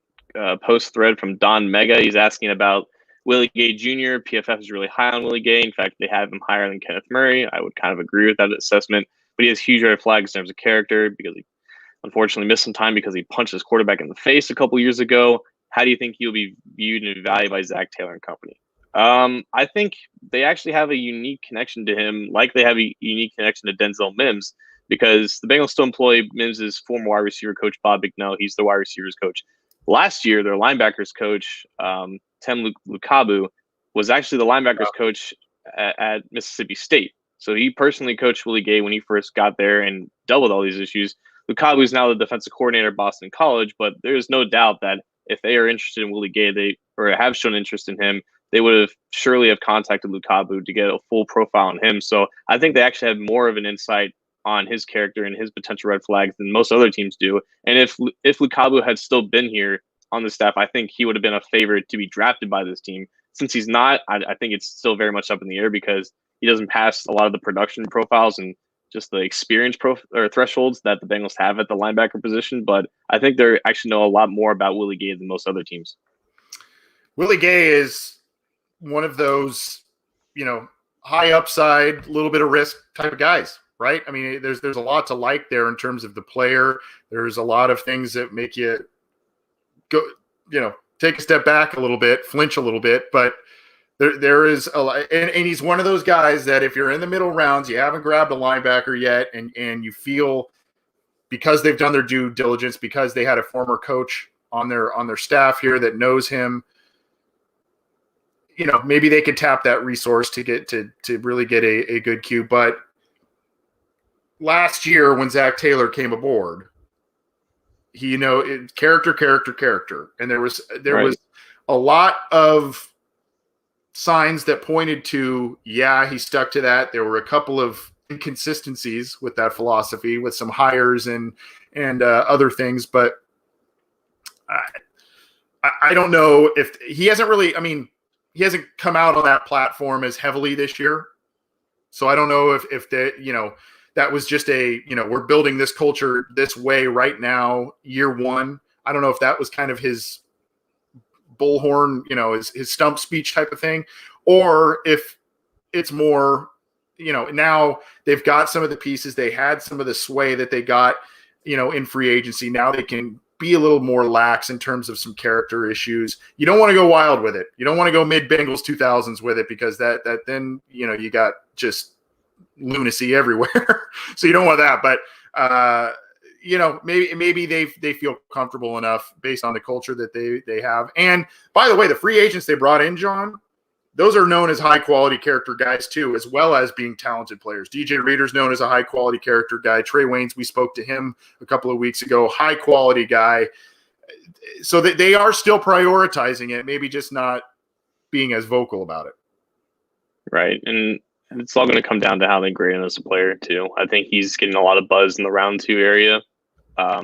post thread from Don Mega. He's asking about Willie Gay Jr. PFF is really high on Willie Gay. In fact, they have him higher than Kenneth Murray. I would kind of agree with that assessment. But he has huge red flags in terms of character because he unfortunately missed some time because he punched his quarterback in the face a couple years ago. How do you think he'll be viewed and evaluated by Zack Taylor and company? I think they actually have a unique connection to him, like they have a unique connection to Denzel Mims, because the Bengals still employ Mims' former wide receiver coach, Bob Bignell. He's the wide receivers coach. Last year, their linebackers coach, Tim Lukabu, was actually the linebackers coach at Mississippi State. So he personally coached Willie Gay when he first got there and dealt with all these issues. Lukabu is now the defensive coordinator at Boston College, but there's no doubt that if they are interested in Willie Gay, or have shown interest in him, they would have surely have contacted Lukabu to get a full profile on him. So I think they actually have more of an insight on his character and his potential red flags than most other teams do. And if Lukabu had still been here on the staff, I think he would have been a favorite to be drafted by this team. Since he's not, I think it's still very much up in the air because he doesn't pass a lot of the production profiles and just the experience or thresholds that the Bengals have at the linebacker position. But I think they actually know a lot more about Willie Gay than most other teams. Willie Gay is one of those, high upside, little bit of risk type of guys, right? I mean, there's a lot to like there in terms of the player. There's a lot of things that make you go, take a step back a little bit, flinch a little bit, but there is a lot, and he's one of those guys that if you're in the middle rounds, you haven't grabbed a linebacker yet, and you feel because they've done their due diligence, because they had a former coach on their staff here that knows him, maybe they could tap that resource to get to really get a good cue. But last year when Zack Taylor came aboard, he, character, and there was a lot of signs that pointed to, he stuck to that. There were a couple of inconsistencies with that philosophy, with some hires and other things, but I don't know if he hasn't really. I mean, he hasn't come out on that platform as heavily this year, so I don't know if that was just we're building this culture this way right now, year one. I don't know if that was kind of his bullhorn, his stump speech type of thing, or if it's more, now they've got some of the pieces, they had some of the sway that they got, in free agency. Now they can be a little more lax in terms of some character issues. You don't want to go wild with it. You don't want to go mid Bengals 2000s with it, because that then, you got just lunacy everywhere. So you don't want that, but maybe they feel comfortable enough based on the culture that they have. And by the way, the free agents they brought in, John, those are known as high quality character guys too, as well as being talented players. DJ Reader's known as a high quality character guy. Trey Waynes, we spoke to him a couple of weeks ago, high quality guy. So they are still prioritizing it, maybe just not being as vocal about it. Right. And it's all going to come down to how they grade him as a player too. I think he's getting a lot of buzz in the round 2 area.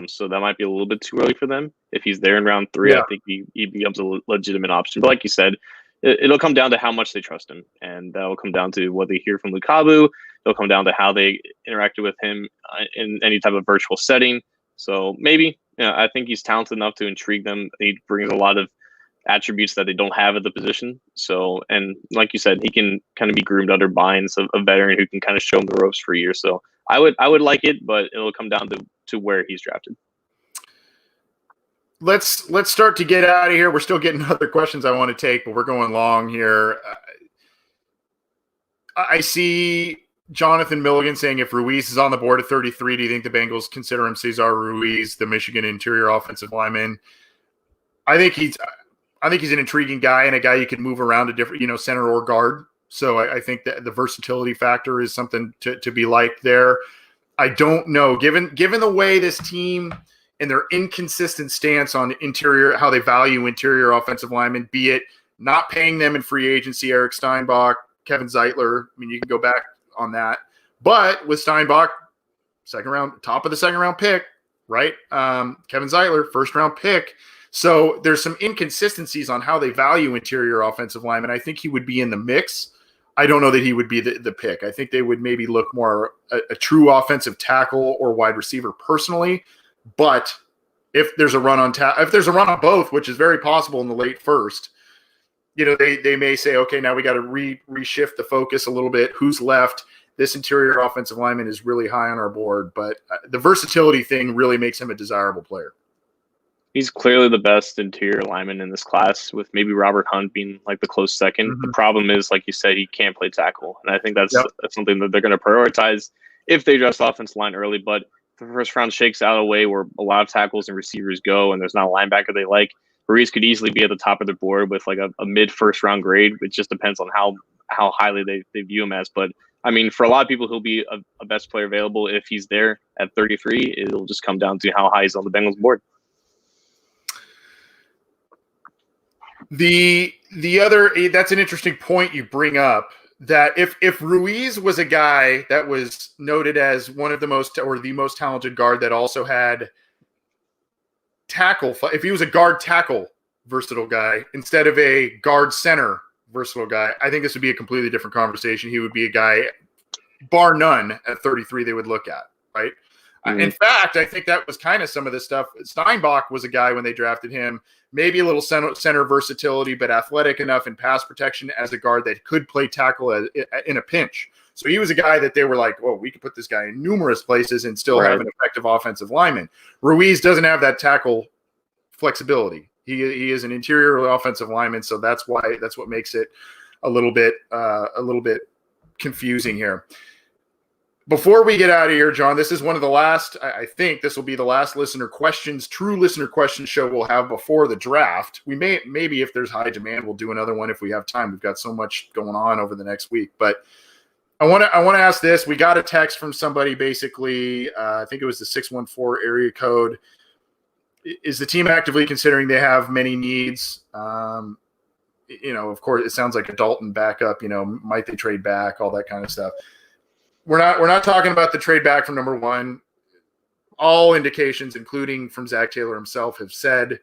So that might be a little bit too early for them. If he's there in round 3, I think he becomes a legitimate option. But like you said, it'll come down to how much they trust him, and that'll come down to what they hear from Lukabu. It'll come down to how they interacted with him in any type of virtual setting. So maybe, I think he's talented enough to intrigue them. He brings a lot of attributes that they don't have at the position. So, and like you said, he can kind of be groomed under binds of a veteran who can kind of show him the ropes for a year. So I would like it, but it'll come down to where he's drafted. Let's start to get out of here. We're still getting other questions I want to take, but we're going long here. I see Jonathan Milligan saying, if Ruiz is on the board at 33, do you think the Bengals consider him Cesar Ruiz, the Michigan interior offensive lineman? I think he's an intriguing guy and a guy you can move around to different, center or guard. So I think that the versatility factor is something to be liked there. I don't know, given the way this team and their inconsistent stance on interior, how they value interior offensive linemen, be it not paying them in free agency, Eric Steinbach, Kevin Zeitler. I mean, you can go back on that. But with Steinbach, top of the second round pick, right? Kevin Zeitler, first round pick. So there's some inconsistencies on how they value interior offensive linemen. I think he would be in the mix. I don't know that he would be the pick. I think they would maybe look more a true offensive tackle or wide receiver personally. But if there's a run on if there's a run on both, which is very possible in the late first, they may say, okay, now we got to reshift the focus a little bit. Who's left? This interior offensive lineman is really high on our board, but the versatility thing really makes him a desirable player. He's clearly the best interior lineman in this class, with maybe Robert Hunt being like the close second. Mm-hmm. The problem is, like you said, he can't play tackle, and I think that's something that they're going to prioritize if they address the offensive line early. But if the first round shakes out a way where a lot of tackles and receivers go, and there's not a linebacker they like, Ruiz could easily be at the top of the board with like a mid first round grade. It just depends on how highly they view him as. But I mean, for a lot of people, he'll be a best player available if he's there at 33. It'll just come down to how high he's on the Bengals board. The other, that's an interesting point you bring up, that if Ruiz was a guy that was noted as one of the most, or the most talented guard that also had tackle, if he was a guard tackle versatile guy instead of a guard center versatile guy, I think this would be a completely different conversation. He would be a guy, bar none, at 33 they would look at, right? Mm-hmm. In fact, I think that was kind of some of the stuff. Steinbach was a guy when they drafted him, maybe a little center versatility, but athletic enough in pass protection as a guard that could play tackle in a pinch. So he was a guy that they were like, oh, we could put this guy in numerous places and still have an effective offensive lineman. Ruiz doesn't have that tackle flexibility. He is an interior offensive lineman, so that's what makes it a little bit confusing here. Before we get out of here, John, this is one of the last, I think this will be the last true listener questions show we'll have before the draft. We maybe if there's high demand, we'll do another one if we have time. We've got so much going on over the next week. But I want to ask this. We got a text from somebody, basically, I think it was the 614 area code. Is the team actively considering they have many needs? Of course, it sounds like a Dalton backup, might they trade back, all that kind of stuff. We're not talking about the trade back from number one. All indications, including from Zack Taylor himself, have said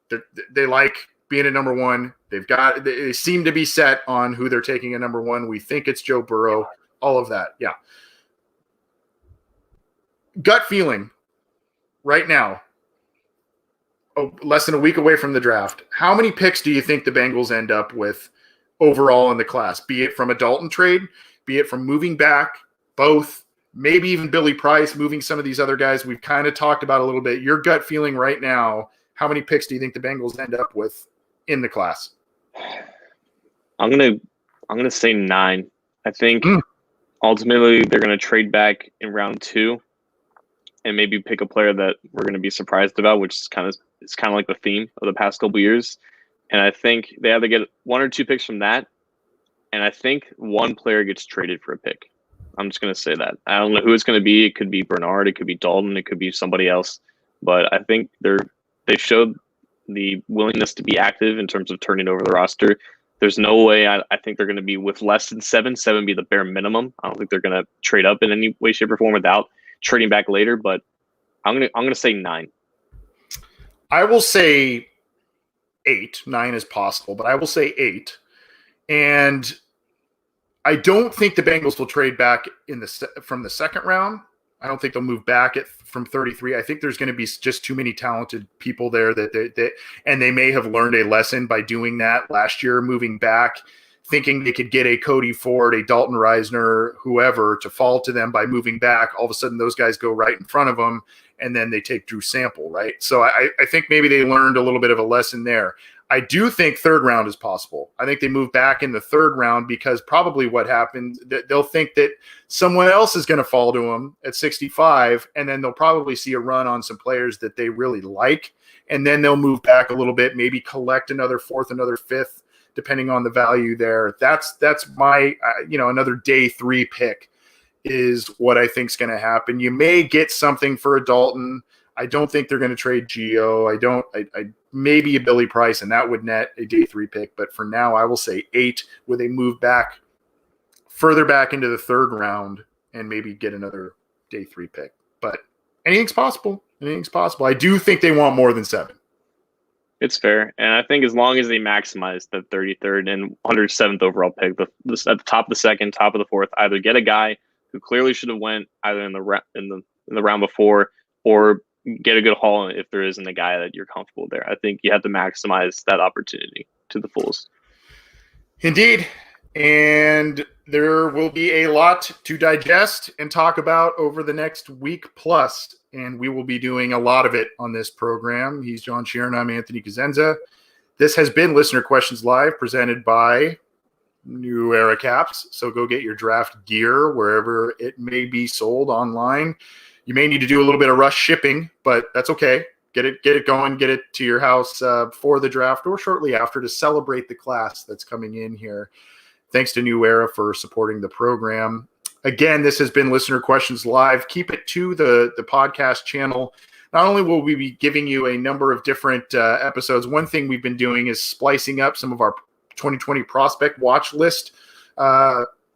that they like being a number one. They seem to be set on who they're taking a number one. We think it's Joe Burrow. All of that, yeah. Gut feeling right now, less than a week away from the draft. How many picks do you think the Bengals end up with overall in the class? Be it from a Dalton trade, be it from moving back, both, maybe even Billy Price, moving some of these other guys we've kind of talked about a little bit. Your gut feeling right now, how many picks do you think the Bengals end up with in the class? I'm gonna say 9. I think ultimately they're gonna trade back in round 2 and maybe pick a player that we're gonna be surprised about, which is kind of like the theme of the past couple years. And I think they either get 1 or 2 picks from that, and I think one player gets traded for a pick. I'm just going to say that. I don't know who it's going to be. It could be Bernard. It could be Dalton. It could be somebody else. But I think they've showed the willingness to be active in terms of turning over the roster. There's no way I think they're going to be with less than 7. 7 be the bare minimum. I don't think they're going to trade up in any way, shape, or form without trading back later. But I'm going to say 9. I will say 8. 9 is possible, but I will say 8. And I don't think the Bengals will trade back from the second round. I don't think they'll move back from 33. I think there's going to be just too many talented people there and they may have learned a lesson by doing that last year, moving back, thinking they could get a Cody Ford, a Dalton Reisner, whoever, to fall to them by moving back. All of a sudden, those guys go right in front of them, and then they take Drew Sample, right? So I think maybe they learned a little bit of a lesson there. I do think third round is possible. I think they move back in the third round because probably what happens, they'll think that someone else is going to fall to them at 65, and then they'll probably see a run on some players that they really like, and then they'll move back a little bit, maybe collect another 4th, another 5th, depending on the value there. That's my another day 3 pick is what I think is going to happen. You may get something for a Dalton. I don't think they're going to trade Gio. I maybe a Billy Price, and that would net a day 3 pick. But for now, I will say 8, where they move back further back into the third round and maybe get another day 3 pick. But anything's possible. Anything's possible. I do think they want more than 7. It's fair. And I think as long as they maximize the 33rd and 107th overall pick, at the top of the second, top of the fourth, either get a guy who clearly should have went either in the round before, or get a good haul if there isn't a guy that you're comfortable there. I think you have to maximize that opportunity to the fullest. Indeed. And there will be a lot to digest and talk about over the next week plus. And we will be doing a lot of it on this program. He's John Sheeran. I'm Anthony Cosenza. This has been Listener Questions Live, presented by New Era Caps. So go get your draft gear wherever it may be sold online. You may need to do a little bit of rush shipping, but that's okay. Get it going, get it to your house before the draft or shortly after to celebrate the class that's coming in here. Thanks to New Era for supporting the program. Again, this has been Listener Questions Live. Keep it to the podcast channel. Not only will we be giving you a number of different episodes, one thing we've been doing is splicing up some of our 2020 prospect watch list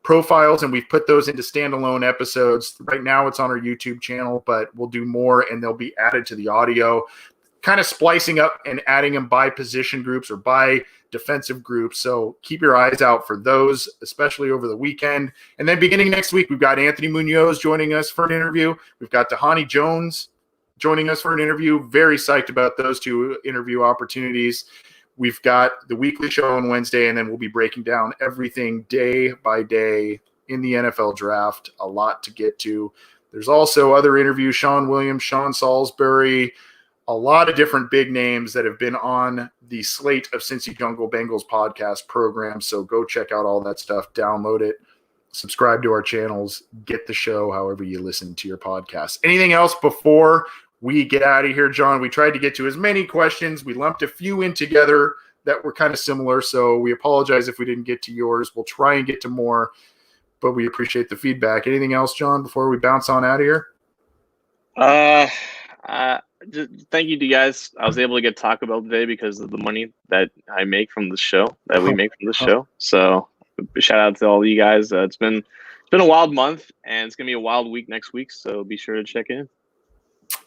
profiles, and we've put those into standalone episodes. Right now it's on our YouTube channel, but we'll do more and they'll be added to the audio, kind of splicing up and adding them by position groups or by defensive groups. So keep your eyes out for those, especially over the weekend. And then beginning next week, we've got Anthony Munoz joining us for an interview. We've got Tahani Jones joining us for an interview. Very psyched about those two interview opportunities. We've got the weekly show on Wednesday, and then we'll be breaking down everything day by day in the NFL draft. A lot to get to. There's also other interviews, Sean Williams, Sean Salisbury, a lot of different big names that have been on the slate of Cincy Jungle Bengals podcast program. So go check out all that stuff, download it, subscribe to our channels, get the show however you listen to your podcast. Anything else before we get out of here, John? We tried to get to as many questions. We lumped a few in together that were kind of similar, so we apologize if we didn't get to yours. We'll try and get to more, but we appreciate the feedback. Anything else, John, before we bounce on out of here? Thank you to you guys. I was able to get Taco Bell today because of the money that I make from the show, that we make from the show. So shout out to all of you guys. It's been a wild month, and it's going to be a wild week next week, so be sure to check in.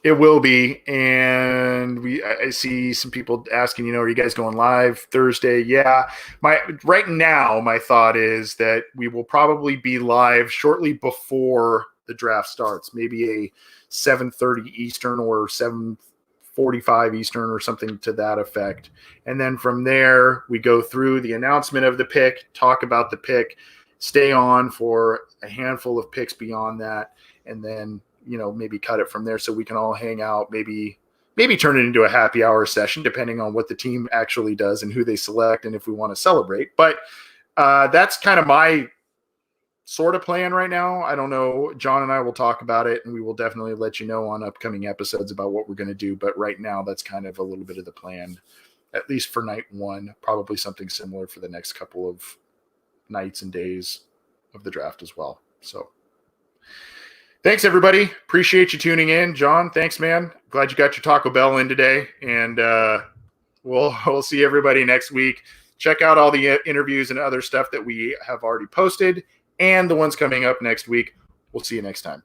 It will be, and I see some people asking, are you guys going live Thursday? Yeah. Right now, my thought is that we will probably be live shortly before the draft starts, maybe a 7:30 Eastern or 7:45 Eastern or something to that effect. And then from there, we go through the announcement of the pick, talk about the pick, stay on for a handful of picks beyond that, and then maybe cut it from there so we can all hang out, maybe turn it into a happy hour session, depending on what the team actually does and who they select and if we want to celebrate. But that's kind of my sort of plan right now. I don't know. John and I will talk about it, and we will definitely let you know on upcoming episodes about what we're going to do. But right now, that's kind of a little bit of the plan, at least for night one, probably something similar for the next couple of nights and days of the draft as well. So thanks, everybody. Appreciate you tuning in. John, thanks, man. Glad you got your Taco Bell in today. And we'll see everybody next week. Check out all the interviews and other stuff that we have already posted and the ones coming up next week. We'll see you next time.